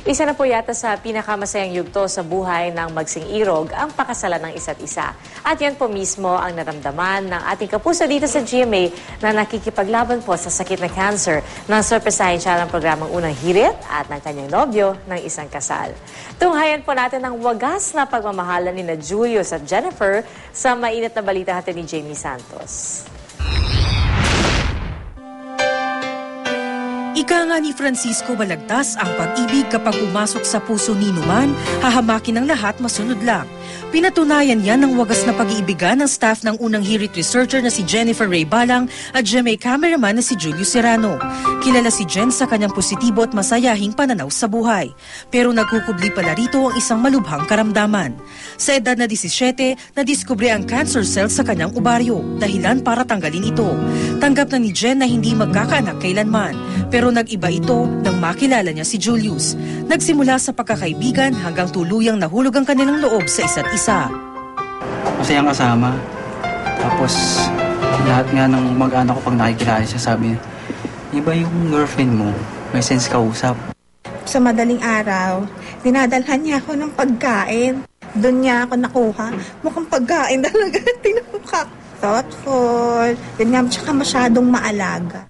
Isa na po yata sa pinakamasayang yugto sa buhay ng magsing-irog ang pakasalan ng isa't isa. At yan po mismo ang naramdaman ng ating kapuso dito sa GMA na nakikipaglaban po sa sakit na cancer ng sorpresahin siya ng programang Unang Hirit at ng kanyang nobyo ng isang kasal. Tunghayan po natin ang wagas na pagmamahalan ni Julius at Jennifer sa mainit na balita natin ni Jamie Santos. Ika nga ni Francisco Balagtas, ang pag-ibig kapag pumasok sa puso ni Numan, hahamakin ng lahat masunod lang. Pinatunayan yan ng wagas na pag-iibigan ng staff ng Unang Hirit researcher na si Jennifer Ray Balang at GMA cameraman na si Julius Serrano. Kilala si Jen sa kanyang positibo at masayahing pananaw sa buhay. Pero nagkukubli pala rito ang isang malubhang karamdaman. Sa edad na 17, nadiskubre ang cancer cell sa kanyang ovaryo, dahilan para tanggalin ito. Tanggap na ni Jen na hindi magkakaanak kailanman. Pero nag-iba ito nang makilala niya si Julius. Nagsimula sa pagkakaibigan hanggang tuluyang nahulog ang kanilang loob sa isa't isa. Masayang kasama. Tapos lahat nga ng mag-anak ko pag nakikilala siya sabi, iba yung girlfriend mo, may sense kausap. Sa madaling araw, dinadalhan niya ako ng pagkain. Doon niya ako nakuha. Mukhang pagkain talaga. Tinukak. Thoughtful. Yun nga, tsaka masyadong maalaga.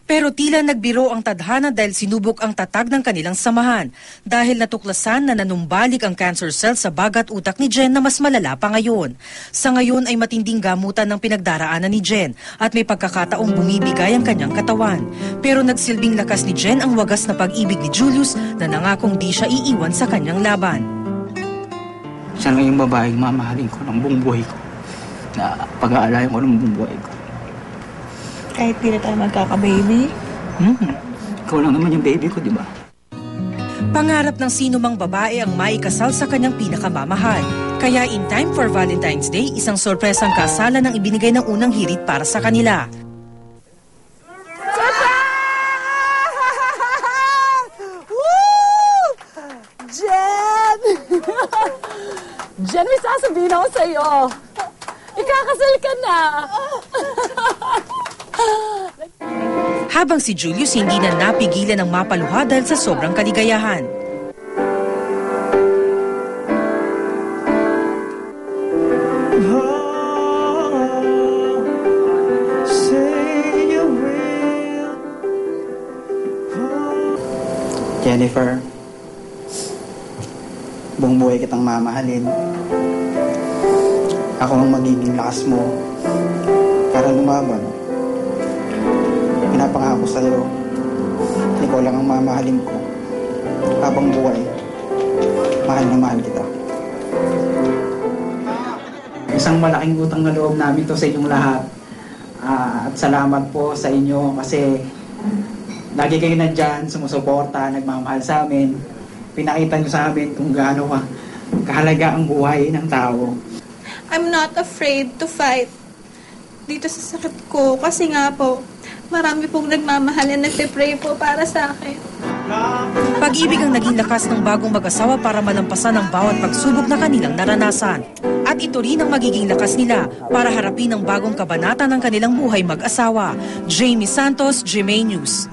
Pero tila nagbiro ang tadhana dahil sinubok ang tatag ng kanilang samahan. Dahil natuklasan na nanumbalik ang cancer cell sa bagat utak ni Jen na mas malala pa ngayon. Sa ngayon ay matinding gamutan ng pinagdaraanan ni Jen at may pagkakataong bumibigay ang kanyang katawan. Pero nagsilbing lakas ni Jen ang wagas na pag-ibig ni Julius na nangakong di siya iiwan sa kanyang laban. Siya lang yung babaeng mamahalin ko ng buong buhay ko. Na pag-aalayan ko ng buong buhay ko. Kahit di na tayo magkaka-baby? Ikaw lang naman yung baby ko, di ba? Pangarap ng sino mang babae ang maikasal sa kanyang pinakamamahal. Kaya in time for Valentine's Day, isang sorpresang kasalan ang ibinigay ng Unang Hirit para sa kanila. Jen! Jen, may sasabihin ako sa'yo. Ikakasal ka na. Habang si Julius hindi na napigilan ng mapaluha dahil sa sobrang kaligayahan. Jennifer, buong buhay kitang mamahalin. Ako ang magiging lakas mo para lumaban. Pinapangako sa'yo, ikaw lang ang mamahalin ko. Habang buhay, mahal na mahal kita. Isang malaking utang na loob namin to sa inyong lahat. At salamat po sa inyo kasi lagi kayo nandyan, sumusuporta, nagmamahal sa amin. Pinakita nyo sa amin kung gaano kahalaga ang buhay ng tao. I'm not afraid to fight dito sa sakit ko kasi nga po, marami pong nagmamahal at nagpe-pray po para sa akin. Pag-ibig ang naging lakas ng bagong mag-asawa para malampasan ang bawat pagsubok na kanilang naranasan. At ito rin ang magiging lakas nila para harapin ang bagong kabanata ng kanilang buhay mag-asawa. Jamie Santos, GMA News.